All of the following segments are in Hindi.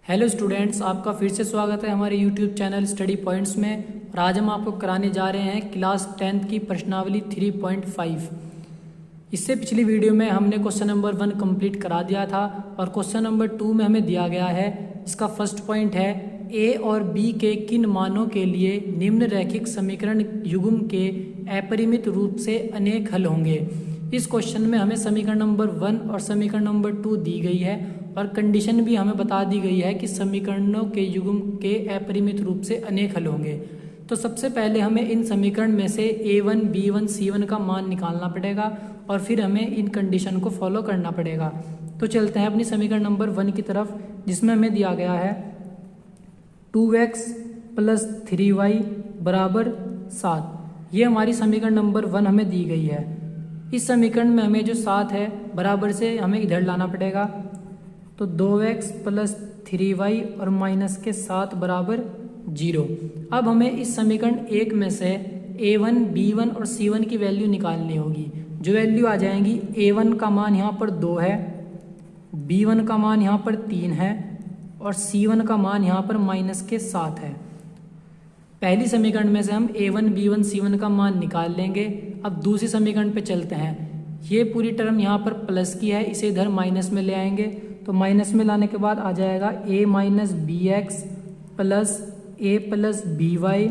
हेलो स्टूडेंट्स, आपका फिर से स्वागत है हमारे यूट्यूब चैनल स्टडी पॉइंट्स में। और आज हम आपको कराने जा रहे हैं क्लास 10th की प्रश्नावली 3.5। इससे पिछली वीडियो में हमने क्वेश्चन नंबर 1 कंप्लीट करा दिया था और क्वेश्चन नंबर 2 में हमें दिया गया है। इसका फर्स्ट पॉइंट है ए और बी के किन मानों के लिए निम्न रैखिक समीकरण युग्म के अपरिमित रूप से अनेक हल होंगे। इस क्वेश्चन में हमें समीकरण नंबर 1 और समीकरण नंबर 2 दी गई है और कंडीशन भी हमें बता दी गई है कि समीकरणों के युग्म के अपरिमित रूप से अनेक हल होंगे। तो सबसे पहले हमें इन समीकरण में से a1, b1, c1 का मान निकालना पड़ेगा और फिर हमें इन कंडीशन को फॉलो करना पड़ेगा। तो चलते हैं अपनी समीकरण नंबर 1 की तरफ, जिसमें हमें दिया गया है 2x + 3y = 7। ये हमारी समीकरण नंबर 1 हमें दी गई है। इस समीकरण में हमें जो 7 है बराबर से हमें इधर लाना पड़ेगा। तो 2x + 3y और माइनस के 7 = 0। अब हमें इस समीकरण 1 में से a1, b1 और c1 की वैल्यू निकालनी होगी। जो वैल्यू आ जाएंगी, a1 का मान यहाँ पर 2 है, b1 का मान यहाँ पर 3 है और c1 का मान यहाँ पर माइनस के 7 है। पहली समीकरण में से हम a1, b1, c1 का मान निकाल लेंगे। अब दूसरी समीकरण पे चलते हैं। ये पूरी टर्म यहाँ पर प्लस की है, इसे इधर माइनस में ले आएंगे। तो माइनस में लाने के बाद आ जाएगा a - bx + a + by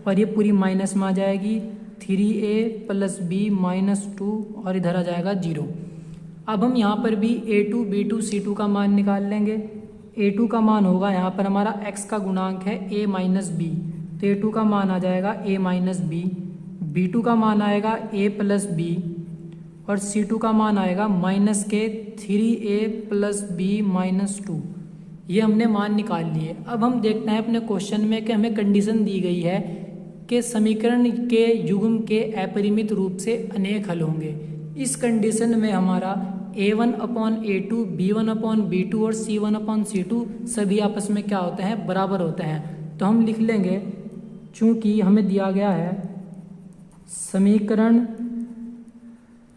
और ये पूरी माइनस में आ जाएगी 3a + b - 2 और इधर आ जाएगा 0। अब हम यहाँ पर भी a2, b2, c2 का मान निकाल लेंगे। a2 का मान होगा यहाँ पर हमारा x का गुणांक है a - b, तो a2 का मान आ जाएगा a - b, b2 का मान आएगा a + b और c2 का मान आएगा माइनस के 3a + b - 2। ये हमने मान निकाल लिए। अब हम देखते हैं अपने क्वेश्चन में कि हमें कंडीशन दी गई है कि समीकरण के युग्म के अपरिमित रूप से अनेक हल होंगे। इस कंडीशन में हमारा a1/a2, b1/b2 और c1/c2 सभी आपस में क्या होते हैं, बराबर होते हैं। तो हम लिख लेंगे, चूंकि हमें दिया गया है समीकरण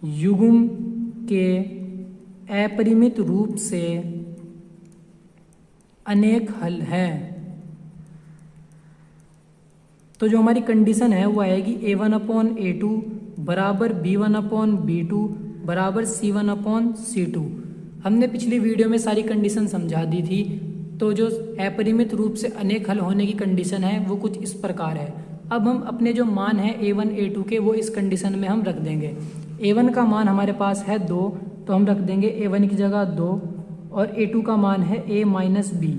युग्म के अपरिमित रूप से अनेक हल हैं। तो जो हमारी कंडीशन है वो आएगी a1/a2 = b1/b2 = c1/c2। हमने पिछली वीडियो में सारी कंडीशन समझा दी थी। तो जो अपरिमित रूप से अनेक हल होने की कंडीशन है वो कुछ इस प्रकार है। अब हम अपने जो मान है a1, a2 के, वो इस कंडीशन में हम रख देंगे। a1 का मान हमारे पास है 2, तो हम रख देंगे a1 की जगह 2 और a2 का मान है a - b,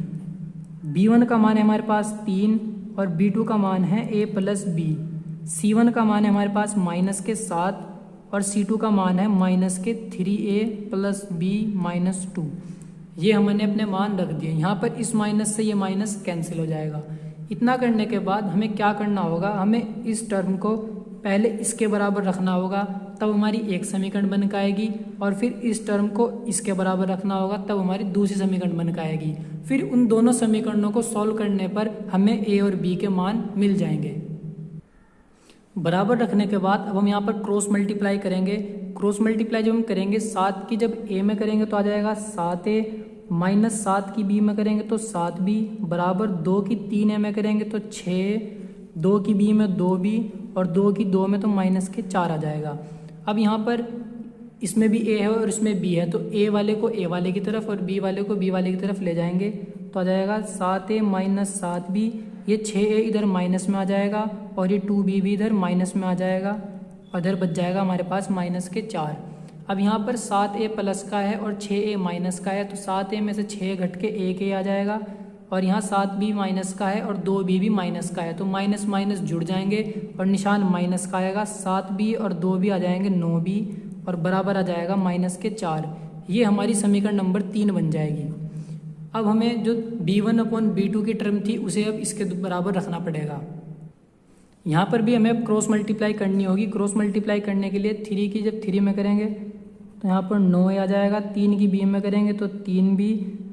b1 का मान है हमारे पास 3 और b2 का मान है a + b, c1 का मान है हमारे पास माइनस के 7 और c2 का मान है माइनस के 3a + b - 2। ये हमने अपने मान रख दिए। यहाँ पर इस माइनस से ये माइनस कैंसिल हो जाएगा। इतना करने के बाद हमें क्या करना होगा, हमें इस टर्म को पहले इसके बराबर रखना होगा, तब हमारी एक समीकरण बन के आएगी और फिर इस टर्म को इसके बराबर रखना होगा, तब हमारी दूसरी समीकरण बन के आएगी। फिर उन दोनों समीकरणों को सॉल्व करने पर हमें a और b के मान मिल जाएंगे। बराबर रखने के बाद अब हम यहाँ पर क्रॉस मल्टीप्लाई करेंगे। क्रॉस मल्टीप्लाई जब हम करेंगे 7 की जब a में करेंगे तो आ जाएगा 7a - 7 की b में करेंगे तो 7b बराबर 2 की 3a में करेंगे तो 6, 2 की b में 2b और 2 की 2 में तो माइनस के 4 आ जाएगा। अब यहाँ पर इसमें भी a है और इसमें b है, तो a वाले को a वाले की तरफ और b वाले को b वाले की तरफ ले जाएंगे तो आ जाएगा 7a - 7b। ये 6a इधर माइनस में आ जाएगा और ये 2b भी इधर माइनस में आ जाएगा और इधर बच जाएगा हमारे पास माइनस के 4। अब यहाँ पर 7a प्लस का है और 6a माइनस का है, तो 7a में से 6 घट के 1a आ जाएगा और यहाँ 7b माइनस का है और 2b भी माइनस का है, तो माइनस माइनस जुड़ जाएंगे और निशान माइनस का आएगा। 7b और 2b आ जाएंगे 9b और बराबर आ जाएगा माइनस के 4। ये हमारी समीकरण नंबर 3 बन जाएगी। अब हमें जो b1/b2 की टर्म थी उसे अब इसके बराबर रखना पड़ेगा। यहाँ पर भी हमें अब क्रॉस मल्टीप्लाई करनी होगी। क्रॉस मल्टीप्लाई करने के लिए 3 की जब 3 में करेंगे तो यहाँ पर 9 आ जाएगा, 3 की b में करेंगे तो 3b,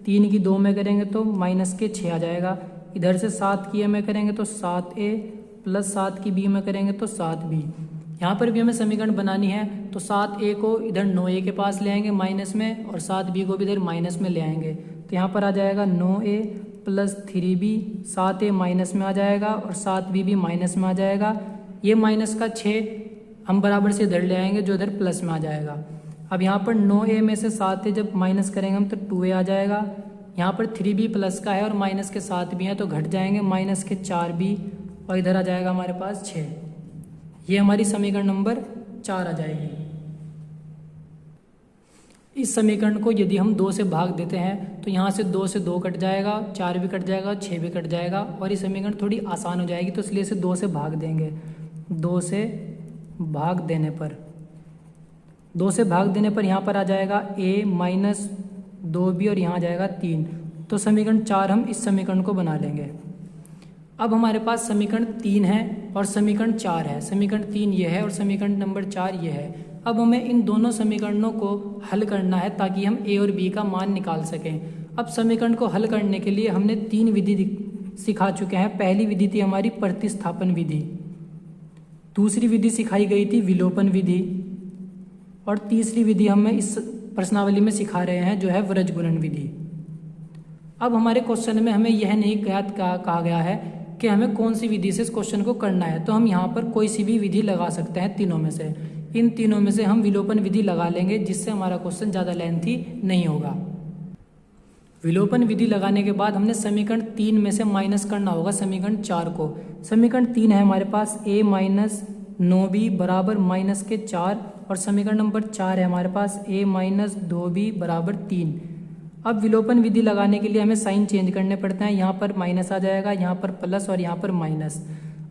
3 की 2 में करेंगे तो माइनस के 6 आ जाएगा। इधर से 7 की a में करेंगे तो 7a + 7 की b में करेंगे तो 7b। यहाँ पर भी हमें समीकरण बनानी है, तो 7a को इधर 9a के पास ले आएंगे माइनस में और 7b को भी इधर माइनस में ले आएंगे। तो यहाँ पर आ जाएगा 9a plus 3b, 7a minus में आ जाएगा और 7b भी माइनस में आ जाएगा। ये माइनस का 6 हम बराबर से इधर ले आएंगे जो इधर प्लस में आ जाएगा। अब यहाँ पर 9a में से 7a जब माइनस करेंगे हम तो 2a आ जाएगा। यहाँ पर 3b प्लस का है और माइनस के 7 भी हैं तो घट जाएंगे, माइनस के 4b और इधर आ जाएगा हमारे पास 6। ये हमारी समीकरण नंबर 4 आ जाएगी। इस समीकरण को यदि हम 2 से भाग देते हैं तो यहाँ से 2 से 2 कट जाएगा, 4 भी कट जाएगा, 6 भी कट जाएगा और ये समीकरण थोड़ी आसान हो जाएगी, तो इसलिए इसे 2 से भाग देंगे। 2 से भाग देने पर यहाँ पर आ जाएगा a माइनस 2b और यहाँ आ जाएगा 3। तो समीकरण 4 हम इस समीकरण को बना लेंगे। अब हमारे पास समीकरण 3 है और समीकरण 4 है। समीकरण 3 ये है और समीकरण नंबर 4 ये है। अब हमें इन दोनों समीकरणों को हल करना है ताकि हम a और b का मान निकाल सकें। अब समीकरण को हल करने के लिए हमने 3 विधि सिखा चुके हैं। पहली विधि थी हमारी प्रतिस्थापन विधि, दूसरी विधि सिखाई गई थी विलोपन विधि और तीसरी विधि हमें इस प्रश्नावली में सिखा रहे हैं जो है व्रजगुणन विधि। अब हमारे क्वेश्चन में हमें यह नहीं कहा गया है कि हमें कौन सी विधि से इस क्वेश्चन को करना है, तो हम यहाँ पर कोई सी भी विधि लगा सकते हैं तीनों में से। इन तीनों में से हम विलोपन विधि लगा लेंगे जिससे हमारा क्वेश्चन ज़्यादा लेंथी नहीं होगा। विलोपन विधि लगाने के बाद हमने समीकरण 3 में से माइनस करना होगा समीकरण 4 को। समीकरण 3 है हमारे पास a माइनस 9b बराबर माइनस के 4 और समीकरण नंबर 4 है हमारे पास a माइनस 2b बराबर 3। अब विलोपन विधि लगाने के लिए हमें साइन चेंज करने पड़ते हैं। यहाँ पर माइनस आ जाएगा, यहाँ पर प्लस और यहाँ पर माइनस।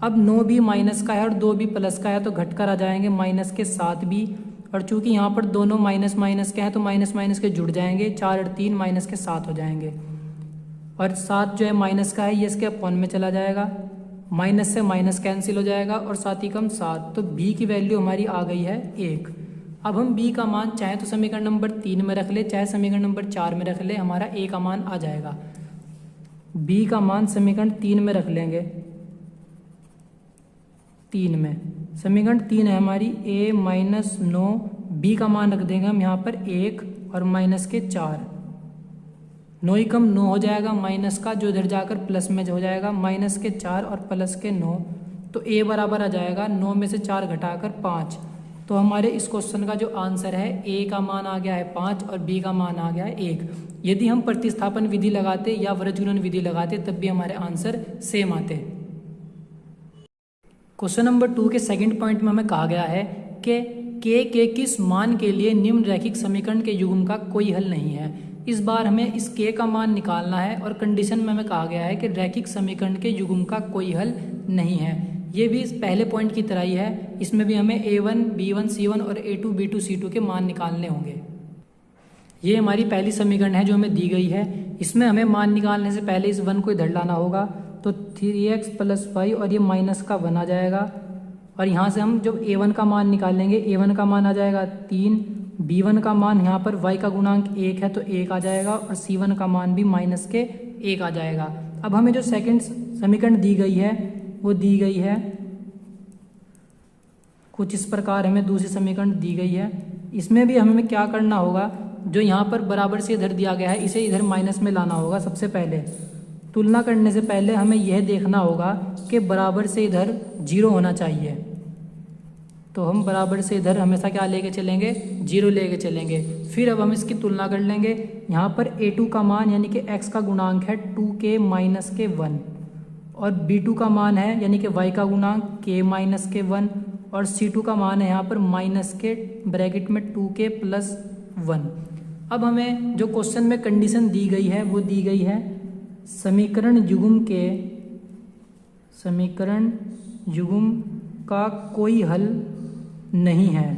अब 9b माइनस का है और 2b प्लस का है तो घटकर आ जाएंगे माइनस के 7b और चूंकि यहाँ पर दोनों माइनस माइनस के हैं तो माइनस माइनस के जुड़ जाएंगे, 4 और 3 माइनस के 7 हो जाएंगे और 7 जो है माइनस का है ये इसके अपॉन में चला जाएगा, माइनस से माइनस कैंसिल हो जाएगा और 7 ही कम 7। तो b की वैल्यू हमारी आ गई है 1। अब हम b का मान चाहे तो समीकरण नंबर 3 में रख ले चाहे समीकरण नंबर 4 में रख ले, हमारा a का मान आ जाएगा। b का मान समीकरण 3 में रख लेंगे। 3 में समीकरण 3 है हमारी a माइनस 9, b का मान रख देंगे हम यहाँ पर 1 और माइनस के 4। 9 ही कम 9 हो जाएगा, माइनस का जो इधर जाकर प्लस में हो जाएगा, माइनस के 4 और प्लस के 9। तो a बराबर आ जाएगा 9 में से 4 घटाकर 5। तो हमारे इस क्वेश्चन का जो आंसर है a का मान आ गया है 5 और b का मान आ गया है 1। यदि हम प्रतिस्थापन विधि लगाते या व्रजगुणन विधि लगाते तब भी हमारे आंसर सेम आते। क्वेश्चन नंबर 2 के सेकंड पॉइंट में हमें कहा गया है कि k के किस मान के लिए निम्न रैखिक समीकरण के युग्म का कोई हल नहीं है। इस बार हमें इस k का मान निकालना है और कंडीशन में हमें कहा गया है कि रैखिक समीकरण के युग्म का कोई हल नहीं है। ये भी इस पहले पॉइंट की तरह ही है, इसमें भी हमें a1 b1 c1 और a2 b2 c2 के मान निकालने होंगे। ये हमारी पहली समीकरण है जो हमें दी गई है। इसमें हमें मान निकालने से पहले इस 1 को इधर लाना होगा, तो 3x प्लस 5 और ये माइनस का 1 आ जाएगा और यहाँ से हम जब a1 का मान निकालेंगे, a1 का मान आ जाएगा 3, b1 का मान यहाँ पर y का गुणांक 1 है तो 1 आ जाएगा और c1 का मान भी माइनस के 1 आ जाएगा। अब हमें जो सेकंड समीकरण दी गई है वो दी गई है कुछ इस प्रकार, हमें दूसरी समीकरण दी गई है। इसमें भी हमें क्या करना होगा, जो यहाँ पर बराबर से इधर दिया गया है इसे इधर माइनस में लाना होगा। सबसे पहले तुलना करने से पहले हमें यह देखना होगा कि बराबर से इधर 0 होना चाहिए, तो हम बराबर से इधर हमेशा क्या लेके चलेंगे, 0 लेके चलेंगे। फिर अब हम इसकी तुलना कर लेंगे। यहाँ पर a2 का मान यानी कि x का गुणांक है 2k माइनस के 1 और b2 का मान है यानी कि y का गुणांक k माइनस के 1 और c2 का मान है यहाँ पर माइनस के ब्रैकेट में 2k प्लस 1। अब हमें जो क्वेश्चन में कंडीशन दी गई है वो दी गई है समीकरण युग्म का कोई हल नहीं है।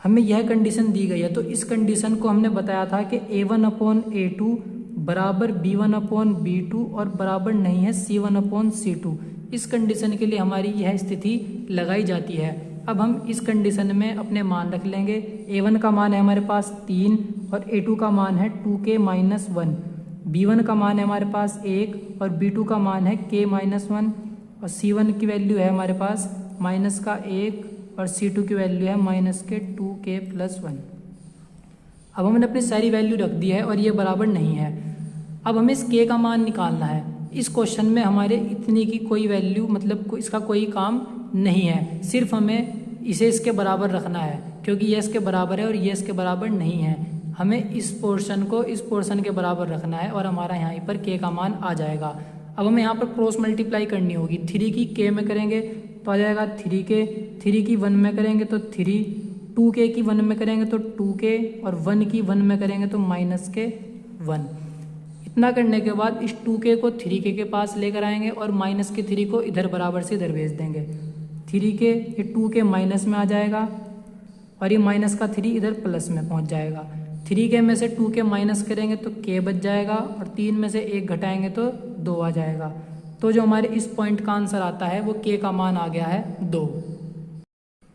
हमें यह कंडीशन दी गई है, तो इस कंडीशन को हमने बताया था कि a1/a2 बराबर b1/b2 और बराबर नहीं है c1/c2। इस कंडीशन के लिए हमारी यह स्थिति लगाई जाती है। अब हम इस कंडीशन में अपने मान रख लेंगे। a1 का मान है हमारे पास 3 और a2 का मान है 2k माइनस 1, b1 का मान है हमारे पास 1 और b2 का मान है k माइनस 1 और c1 की वैल्यू है हमारे पास माइनस का 1 और c2 की वैल्यू है माइनस के 2k प्लस 1। अब हमने अपनी सारी वैल्यू रख दी है और ये बराबर नहीं है। अब हमें इस के का मान निकालना है। इस क्वेश्चन में हमारे इतने की कोई वैल्यू मतलब इसका कोई काम नहीं है, सिर्फ हमें इसे इसके बराबर रखना है, क्योंकि ये इसके बराबर है और ये इसके बराबर नहीं है। हमें इस पोर्शन को इस पोर्शन के बराबर रखना है और हमारा यहाँ पर के का मान आ जाएगा। अब हमें यहाँ पर क्रॉस मल्टीप्लाई करनी होगी। 3 की के में करेंगे तो आ जाएगा 3k, 3 की 1 में करेंगे तो 3, 2k की 1 में करेंगे तो 2k और 1 की 1 में करेंगे तो -1। इतना करने के बाद इस 2k को 3k के पास लेकर आएंगे और -3 को इधर बराबर से इधर भेज देंगे। 3k ये 2k माइनस में आ जाएगा और ये -3 इधर प्लस में पहुंच जाएगा। 3k में से 2k माइनस करेंगे तो k बच जाएगा और 3 में से 1 घटाएंगे तो 2 आ जाएगा। तो जो हमारे इस पॉइंट का आंसर आता है वो k का मान आ गया है 2।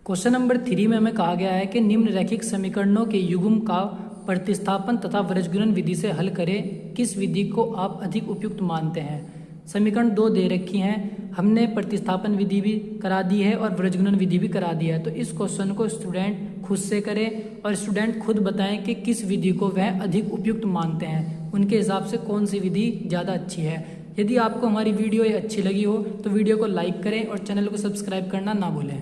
क्वेश्चन नंबर 3 में हमें कहा गया है कि निम्न रैखिक समीकरणों के युग्म का प्रतिस्थापन तथा व्रजगुणन विधि से हल करें, किस विधि को आप अधिक उपयुक्त मानते हैं। समीकरण 2 दे रखी हैं, हमने प्रतिस्थापन विधि भी करा दी है और व्रजगुणन विधि भी करा दी है। तो इस क्वेश्चन को स्टूडेंट खुद से करें और स्टूडेंट खुद बताएं कि किस विधि को वह अधिक उपयुक्त मानते हैं, उनके हिसाब से कौन सी विधि ज़्यादा अच्छी है। यदि आपको हमारी वीडियो ये अच्छी लगी हो तो वीडियो को लाइक करें और चैनल को सब्सक्राइब करना ना भूलें।